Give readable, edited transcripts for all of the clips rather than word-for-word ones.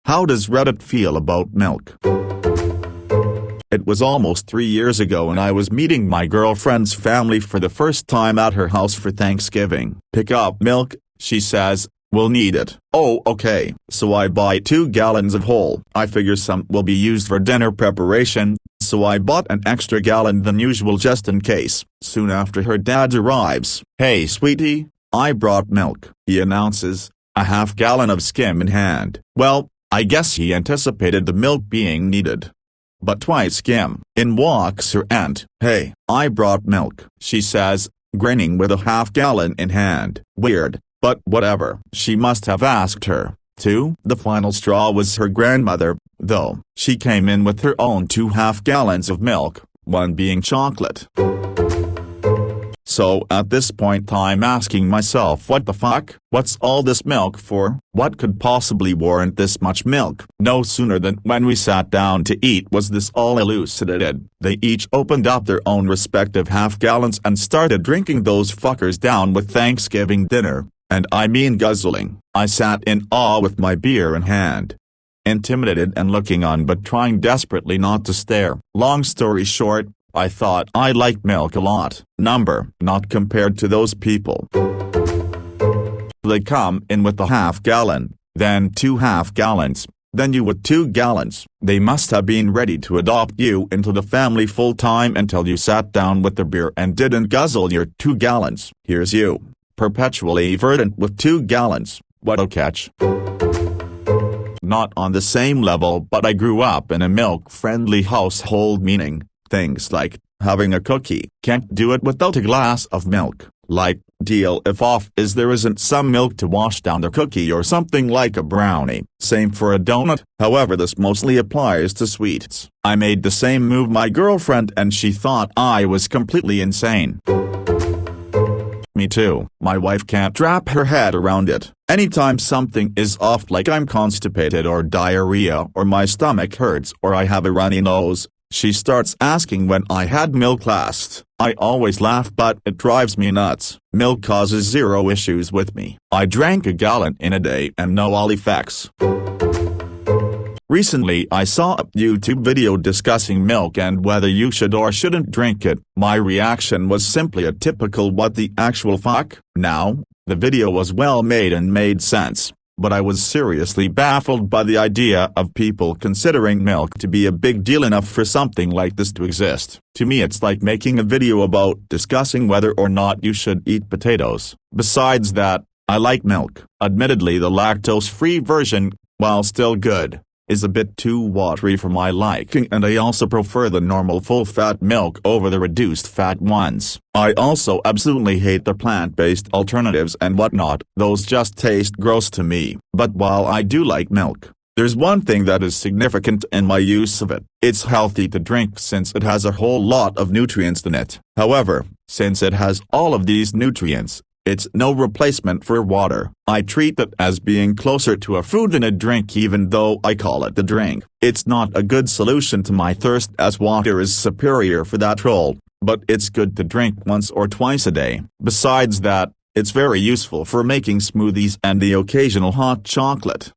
How does Reddit feel about milk? It was almost 3 years ago and I was meeting my girlfriend's family for the first time at her house for Thanksgiving. Pick up milk, she says, we'll need it. Oh okay. So I buy 2 gallons of whole. I figure some will be used for dinner preparation, so I bought an extra gallon than usual just in case. Soon after her dad arrives. Hey sweetie, I brought milk, he announces, a half gallon of skim in hand. Well, I guess he anticipated the milk being needed. But twice skim. In walks her aunt. Hey, I brought milk, she says, grinning with a half gallon in hand. Weird, but whatever. She must have asked her to. The final straw was her grandmother, though. She came in with her own 2 half gallons of milk, one being chocolate. So at this point I'm asking myself, what the fuck? What's all this milk for? What could possibly warrant this much milk? No sooner than when we sat down to eat was this all elucidated. They each opened up their own respective half gallons and started drinking those fuckers down with Thanksgiving dinner, and I mean guzzling. I sat in awe with my beer in hand, intimidated and looking on but trying desperately not to stare. Long story short, I thought I liked milk a lot. Not compared to those people. They come in with a half gallon, then 2 half gallons, then you with 2 gallons. They must have been ready to adopt you into the family full time until you sat down with the beer and didn't guzzle your 2 gallons. Here's you, perpetually verdant with 2 gallons. What a catch. Not on the same level, but I grew up in a milk-friendly household, meaning things like having a cookie can't do it without a glass of milk. Like, deal if off is there isn't some milk to wash down the cookie or something like a brownie. Same for a donut, however this mostly applies to sweets. I made the same move my girlfriend and she thought I was completely insane. Me too. My wife can't wrap her head around it. Anytime something is off, like I'm constipated or diarrhea or my stomach hurts or I have a runny nose, she starts asking when I had milk last. I always laugh but it drives me nuts. Milk causes 0 issues with me. I drank a gallon in a day and no ill effects. Recently I saw a YouTube video discussing milk and whether you should or shouldn't drink it. My reaction was simply a typical what the actual fuck. Now, the video was well made and made sense, but I was seriously baffled by the idea of people considering milk to be a big deal enough for something like this to exist. To me it's like making a video about discussing whether or not you should eat potatoes. Besides that, I like milk. Admittedly the lactose-free version, while still good, is a bit too watery for my liking, and I also prefer the normal full-fat milk over the reduced-fat ones. I also absolutely hate the plant-based alternatives and whatnot, those just taste gross to me. But while I do like milk, there's one thing that is significant in my use of it. It's healthy to drink since it has a whole lot of nutrients in it. However, since it has all of these nutrients, it's no replacement for water. I treat it as being closer to a food than a drink, even though I call it the drink. It's not a good solution to my thirst as water is superior for that role, but it's good to drink once or twice a day. Besides that, it's very useful for making smoothies and the occasional hot chocolate.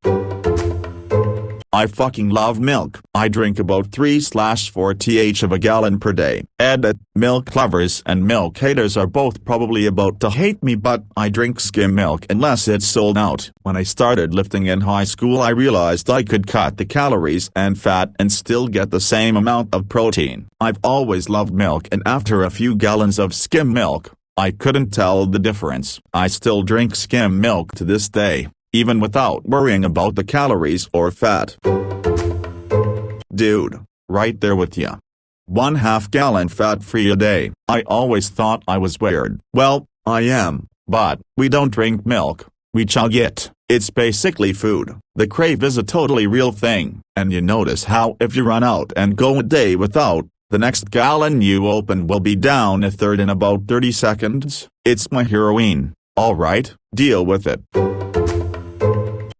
I fucking love milk. I drink about 3/4 th of a gallon per day. Edit. Milk lovers and milk haters are both probably about to hate me, but I drink skim milk unless it's sold out. When I started lifting in high school I realized I could cut the calories and fat and still get the same amount of protein. I've always loved milk, and after a few gallons of skim milk, I couldn't tell the difference. I still drink skim milk to this day, even without worrying about the calories or fat. Dude, right there with ya. 1/2 gallon fat-free a day. I always thought I was weird. Well, I am, but we don't drink milk, we chug it. It's basically food. The crave is a totally real thing, and you notice how if you run out and go a day without, the next gallon you open will be down a third in about 30 seconds. It's my heroine. Alright, deal with it.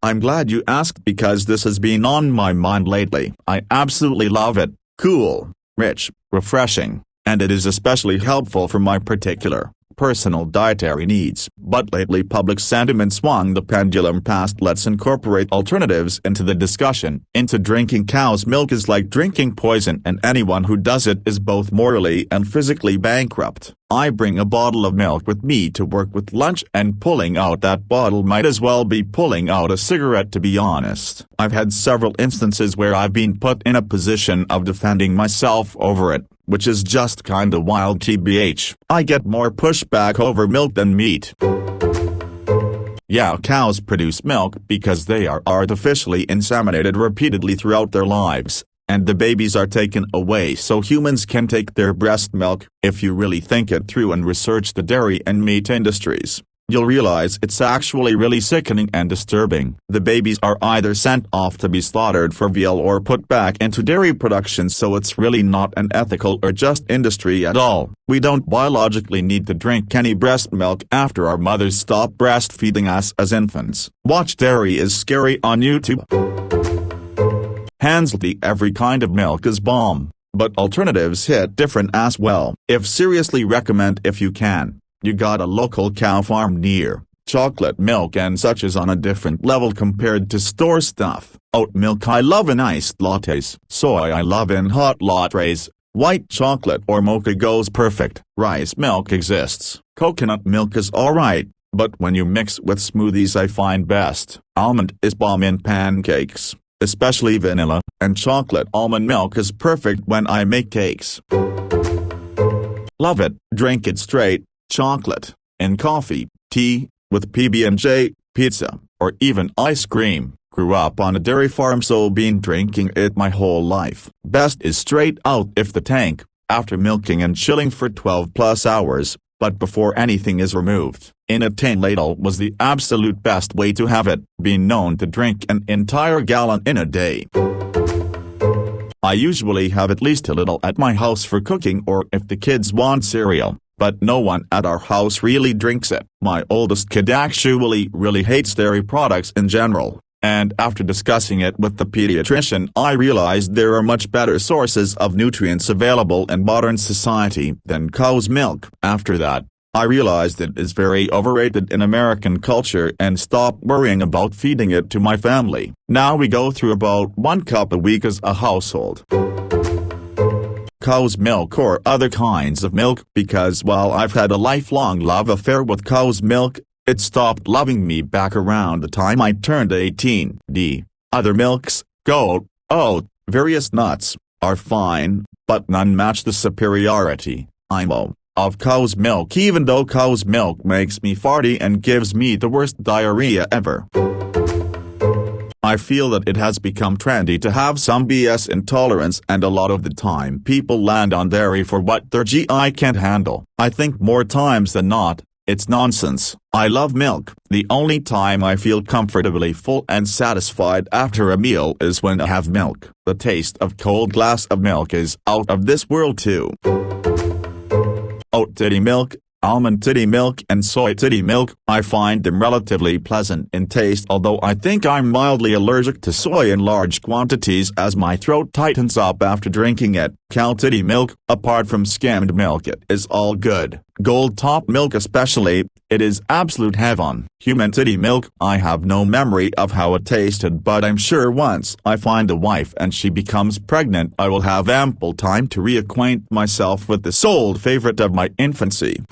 I'm glad you asked because this has been on my mind lately. I absolutely love it. Cool, rich, refreshing, and it is especially helpful for my particular personal dietary needs. But lately public sentiment swung the pendulum past let's incorporate alternatives into the discussion. Into drinking cow's milk is like drinking poison, and anyone who does it is both morally and physically bankrupt. I bring a bottle of milk with me to work with lunch, and pulling out that bottle might as well be pulling out a cigarette, to be honest. I've had several instances where I've been put in a position of defending myself over it, which is just kinda wild tbh. I get more pushback over milk than meat. Yeah, cows produce milk because they are artificially inseminated repeatedly throughout their lives, and the babies are taken away so humans can take their breast milk. If you really think it through and research the dairy and meat industries, you'll realize it's actually really sickening and disturbing. The babies are either sent off to be slaughtered for veal or put back into dairy production, so it's really not an ethical or just industry at all. We don't biologically need to drink any breast milk after our mothers stop breastfeeding us as infants. Watch Dairy is Scary on YouTube. Handsly, every kind of milk is bomb, but alternatives hit different as well. If seriously recommend if you can, you got a local cow farm near. Chocolate milk and such is on a different level compared to store stuff. Oat milk I love in iced lattes. Soy I love in hot lattes. White chocolate or mocha goes perfect. Rice milk exists. Coconut milk is alright, but when you mix with smoothies I find best. Almond is bomb in pancakes, especially vanilla, and chocolate almond milk is perfect when I make cakes. Love it. Drink it straight, chocolate, in coffee, tea, with PB&J, pizza, or even ice cream. Grew up on a dairy farm, so been drinking it my whole life. Best is straight out if the tank, after milking and chilling for 12+ hours, but before anything is removed. In a tin ladle was the absolute best way to have it. Been known to drink an entire gallon in a day. I usually have at least a little at my house for cooking or if the kids want cereal, but no one at our house really drinks it. My oldest kid actually really hates dairy products in general, and after discussing it with the pediatrician I realized there are much better sources of nutrients available in modern society than cow's milk. After that, I realized it is very overrated in American culture and stopped worrying about feeding it to my family. Now we go through about 1 cup a week as a household. Cow's milk or other kinds of milk, because while I've had a lifelong love affair with cow's milk, it stopped loving me back around the time I turned 18. Other milks, goat, oat, various nuts, are fine, but none match the superiority, of cow's milk, even though cow's milk makes me farty and gives me the worst diarrhea ever. I feel that it has become trendy to have some BS intolerance, and a lot of the time people land on dairy for what their GI can't handle. I think more times than not, it's nonsense. I love milk. The only time I feel comfortably full and satisfied after a meal is when I have milk. The taste of cold glass of milk is out of this world too. Oat titty milk, almond titty milk and soy titty milk, I find them relatively pleasant in taste, although I think I'm mildly allergic to soy in large quantities as my throat tightens up after drinking it. Cow titty milk, apart from skimmed milk, it is all good. Gold top milk especially, it is absolute heaven. Human titty milk, I have no memory of how it tasted, but I'm sure once I find a wife and she becomes pregnant I will have ample time to reacquaint myself with the sole favorite of my infancy.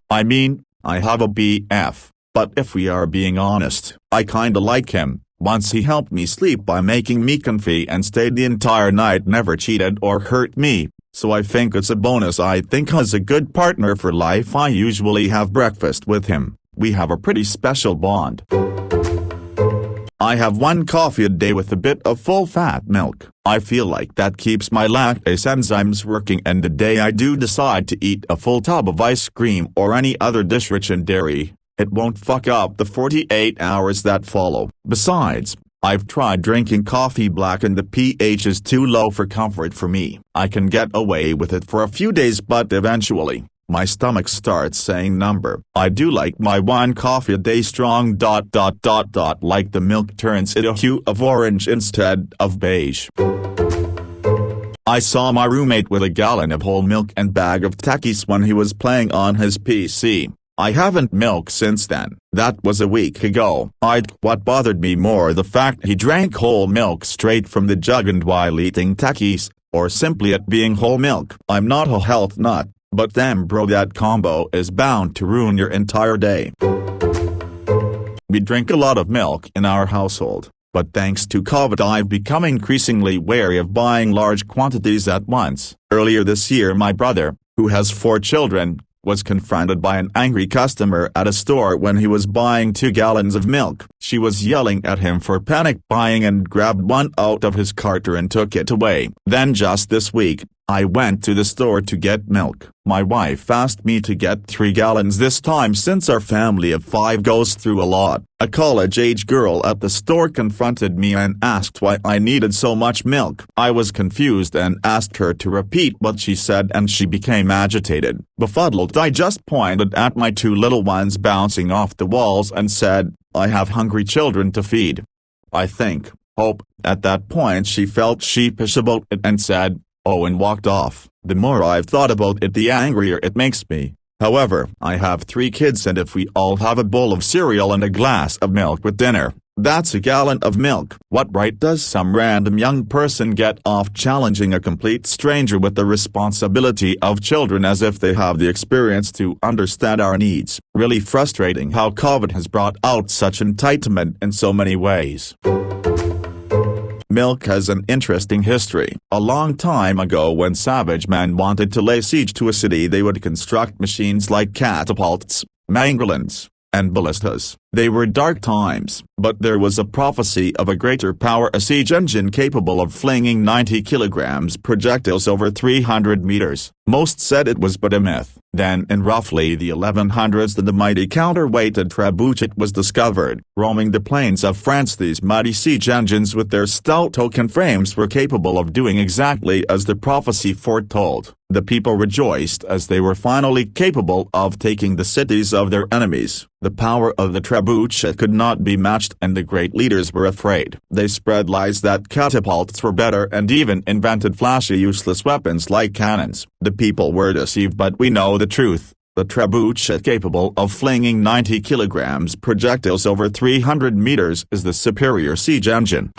I mean, I have a BF, but if we are being honest, I kinda like him. Once he helped me sleep by making me comfy and stayed the entire night, never cheated or hurt me, so I think it's a bonus. I think as a good partner for life I usually have breakfast with him. We have a pretty special bond. I have 1 coffee a day with a bit of full-fat milk. I feel like that keeps my lactase enzymes working, and the day I do decide to eat a full tub of ice cream or any other dish rich in dairy, it won't fuck up the 48 hours that follow. Besides, I've tried drinking coffee black and the pH is too low for comfort for me. I can get away with it for a few days, but eventually, my stomach starts saying number. I do like my 1 coffee a day strong ... like the milk turns it a hue of orange instead of beige. I saw my roommate with a gallon of whole milk and bag of Takis when he was playing on his PC. I haven't milked since then. That was a week ago. What bothered me more the fact he drank whole milk straight from the jug and while eating Takis, or simply it being whole milk. I'm not a health nut, but damn bro, that combo is bound to ruin your entire day. We drink a lot of milk in our household, but thanks to COVID I've become increasingly wary of buying large quantities at once. Earlier this year my brother, who has 4 children, was confronted by an angry customer at a store when he was buying 2 gallons of milk. She was yelling at him for panic buying and grabbed one out of his cart and took it away. Then just this week, I went to the store to get milk. My wife asked me to get 3 gallons this time since our family of 5 goes through a lot. A college-age girl at the store confronted me and asked why I needed so much milk. I was confused and asked her to repeat what she said and she became agitated. Befuddled, I just pointed at my 2 little ones bouncing off the walls and said, "I have hungry children to feed." Hope, at that point she felt sheepish about it and said, "Oh," and walked off. The more I've thought about it the angrier it makes me. However, I have 3 kids and if we all have a bowl of cereal and a glass of milk with dinner, that's a gallon of milk. What right does some random young person get off challenging a complete stranger with the responsibility of children as if they have the experience to understand our needs? Really frustrating how COVID has brought out such entitlement in so many ways. Milk has an interesting history. A long time ago when savage men wanted to lay siege to a city they would construct machines like catapults, mangolins, and ballistas. They were dark times, but there was a prophecy of a greater power, a siege engine capable of flinging 90 kilograms projectiles over 300 meters. Most said it was but a myth. Then in roughly the 1100s the mighty counterweighted trebuchet was discovered. Roaming the plains of France, these mighty siege engines with their stout oaken frames were capable of doing exactly as the prophecy foretold. The people rejoiced as they were finally capable of taking the cities of their enemies. The power of the trebuchet could not be matched and the great leaders were afraid. They spread lies that catapults were better and even invented flashy useless weapons like cannons. The people were deceived, but we know the truth. The trebuchet capable of flinging 90 kilograms projectiles over 300 meters is the superior siege engine.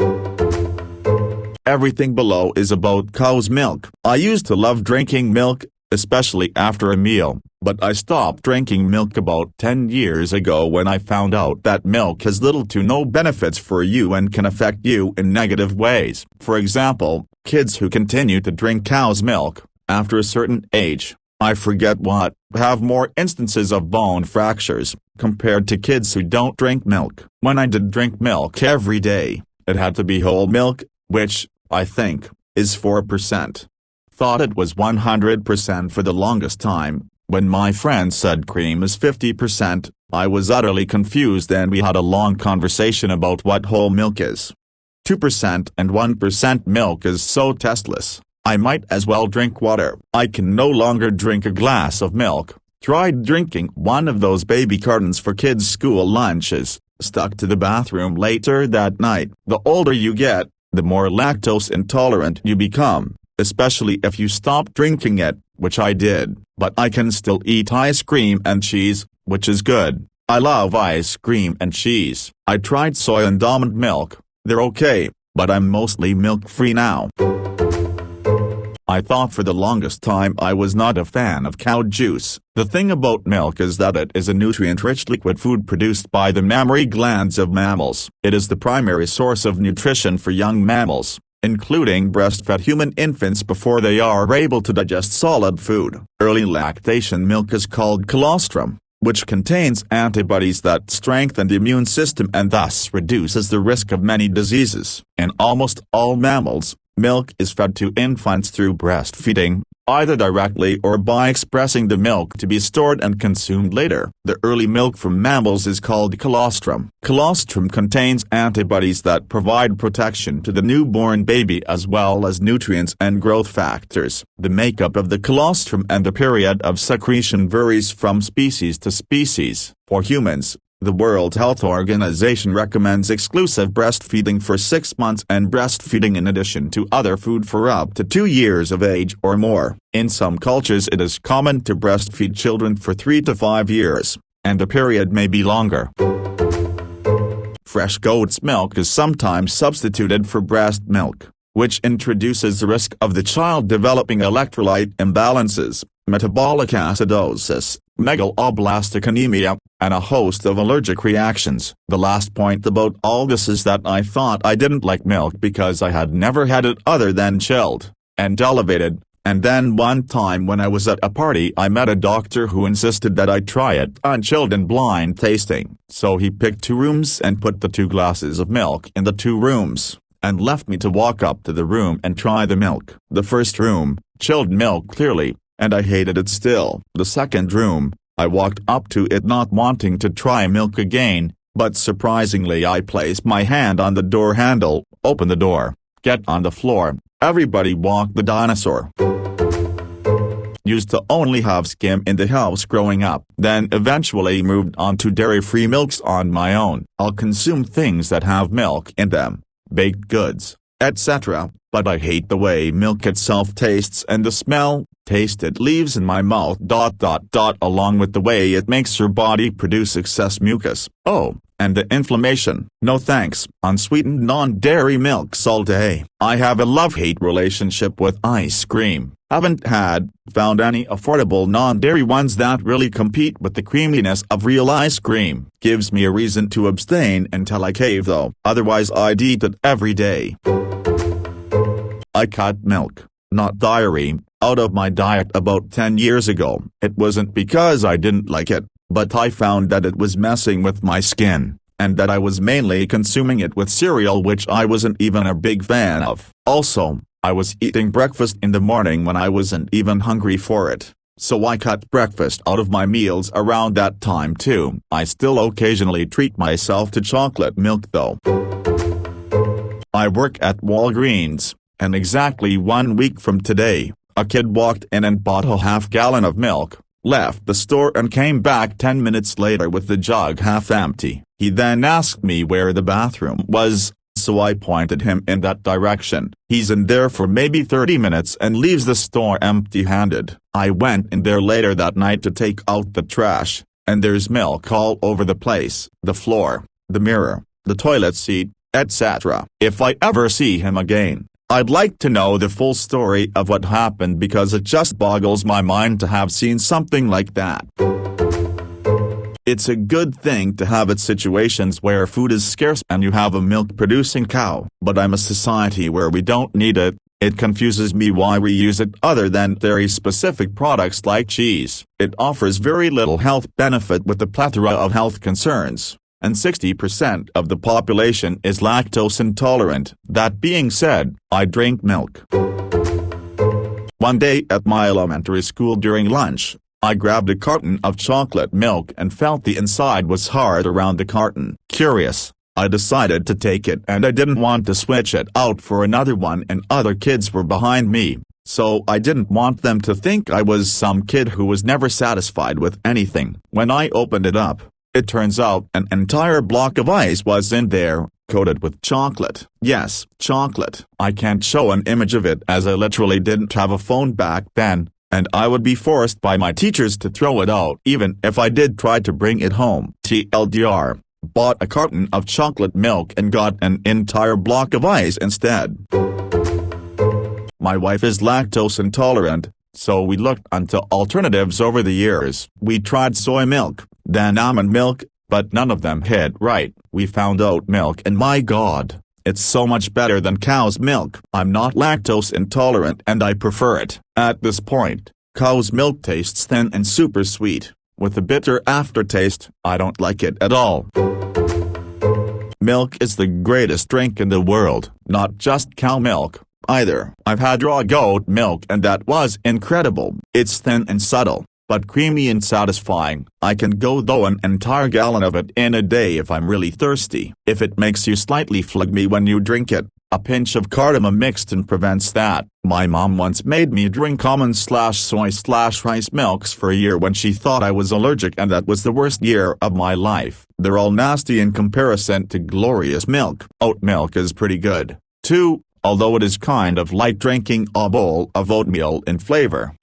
Everything below is about cow's milk. I used to love drinking milk, especially after a meal, but I stopped drinking milk about 10 years ago when I found out that milk has little to no benefits for you and can affect you in negative ways. For example, kids who continue to drink cow's milk, after a certain age, I forget what, have more instances of bone fractures, compared to kids who don't drink milk. When I did drink milk every day, it had to be whole milk, which, I think, is 4%. Thought it was 100% for the longest time. When my friend said cream is 50%, I was utterly confused and we had a long conversation about what whole milk is. 2% and 1% milk is so tasteless, I might as well drink water. I can no longer drink a glass of milk. Tried drinking one of those baby cartons for kids' school lunches, stuck to the bathroom later that night. The older you get, the more lactose intolerant you become, especially if you stop drinking it, which I did, but I can still eat ice cream and cheese, which is good. I love ice cream and cheese. I tried soy and almond milk, they're okay, but I'm mostly milk-free now. I thought for the longest time I was not a fan of cow juice. The thing about milk is that it is a nutrient-rich liquid food produced by the mammary glands of mammals. It is the primary source of nutrition for young mammals, including breastfed human infants before they are able to digest solid food. Early lactation milk is called colostrum, which contains antibodies that strengthen the immune system and thus reduces the risk of many diseases. In almost all mammals, milk is fed to infants through breastfeeding, either directly or by expressing the milk to be stored and consumed later. The early milk from mammals is called colostrum. Colostrum contains antibodies that provide protection to the newborn baby as well as nutrients and growth factors. The makeup of the colostrum and the period of secretion varies from species to species. For humans, The World Health Organization recommends exclusive breastfeeding for 6 months and breastfeeding in addition to other food for up to 2 years of age or more. In some cultures it is common to breastfeed children for 3 to 5 years, and the period may be longer. Fresh goat's milk is sometimes substituted for breast milk, which introduces the risk of the child developing electrolyte imbalances, metabolic acidosis, megaloblastic anemia, and a host of allergic reactions. The last point about all this is that I thought I didn't like milk because I had never had it other than chilled and elevated, and then one time when I was at a party I met a doctor who insisted that I try it unchilled and blind tasting. So he picked 2 rooms and put the 2 glasses of milk in the 2 rooms, and left me to walk up to the room and try the milk. The first room, chilled milk clearly, and I hated it still. The second room, I walked up to it not wanting to try milk again, but surprisingly I placed my hand on the door handle, opened the door, get on the floor, everybody walked the dinosaur. Used to only have skim in the house growing up, then eventually moved on to dairy-free milks on my own. I'll consume things that have milk in them, baked goods, etc., but I hate the way milk itself tastes and the smell, taste it leaves in my mouth. Along with the way it makes your body produce excess mucus. Oh, and the inflammation. No thanks. Unsweetened non-dairy milks all day. I have a love-hate relationship with ice cream. Haven't found any affordable non-dairy ones that really compete with the creaminess of real ice cream. Gives me a reason to abstain until I cave though. Otherwise I'd eat it every day. I cut milk, not dairy, out of my diet about 10 years ago. It wasn't because I didn't like it, but I found that it was messing with my skin, and that I was mainly consuming it with cereal which I wasn't even a big fan of. Also, I was eating breakfast in the morning when I wasn't even hungry for it, so I cut breakfast out of my meals around that time too. I still occasionally treat myself to chocolate milk though. I work at Walgreens, and exactly 1 week from today, a kid walked in and bought a half-gallon of milk, left the store and came back 10 minutes later with the jug half empty. He then asked me where the bathroom was, so I pointed him in that direction. He's in there for maybe 30 minutes and leaves the store empty-handed. I went in there later that night to take out the trash, and there's milk all over the place, the floor, the mirror, the toilet seat, etc. If I ever see him again, I'd like to know the full story of what happened because it just boggles my mind to have seen something like that. It's a good thing to have it situations where food is scarce and you have a milk-producing cow. But I'm a society where we don't need it. It confuses me why we use it other than dairy-specific products like cheese. It offers very little health benefit with a plethora of health concerns, and 60% of the population is lactose intolerant. That being said, I drink milk. One day at my elementary school during lunch, I grabbed a carton of chocolate milk and felt the inside was hard around the carton. Curious, I decided to take it and I didn't want to switch it out for another one and other kids were behind me, so I didn't want them to think I was some kid who was never satisfied with anything. When I opened it up, it turns out an entire block of ice was in there, coated with chocolate. Yes, chocolate. I can't show an image of it as I literally didn't have a phone back then, and I would be forced by my teachers to throw it out even if I did try to bring it home. TLDR, bought a carton of chocolate milk and got an entire block of ice instead. My wife is lactose intolerant, so we looked into alternatives over the years. We tried soy milk, then almond milk, but none of them hit right. We found oat milk and my god, it's so much better than cow's milk. I'm not lactose intolerant and I prefer it. At this point, cow's milk tastes thin and super sweet, with a bitter aftertaste. I don't like it at all. Milk is the greatest drink in the world, not just cow milk, either. I've had raw goat milk and that was incredible. It's thin and subtle, but creamy and satisfying. I can go though an entire gallon of it in a day if I'm really thirsty. If it makes you slightly phlegmy when you drink it, A pinch of cardamom mixed in prevents that. My mom once made me drink almond/soy/rice milks for a year when she thought I was allergic, and that was the worst year of my life. They're all nasty in comparison to glorious milk. Oat milk is pretty good, too, although it is kind of like drinking a bowl of oatmeal in flavor.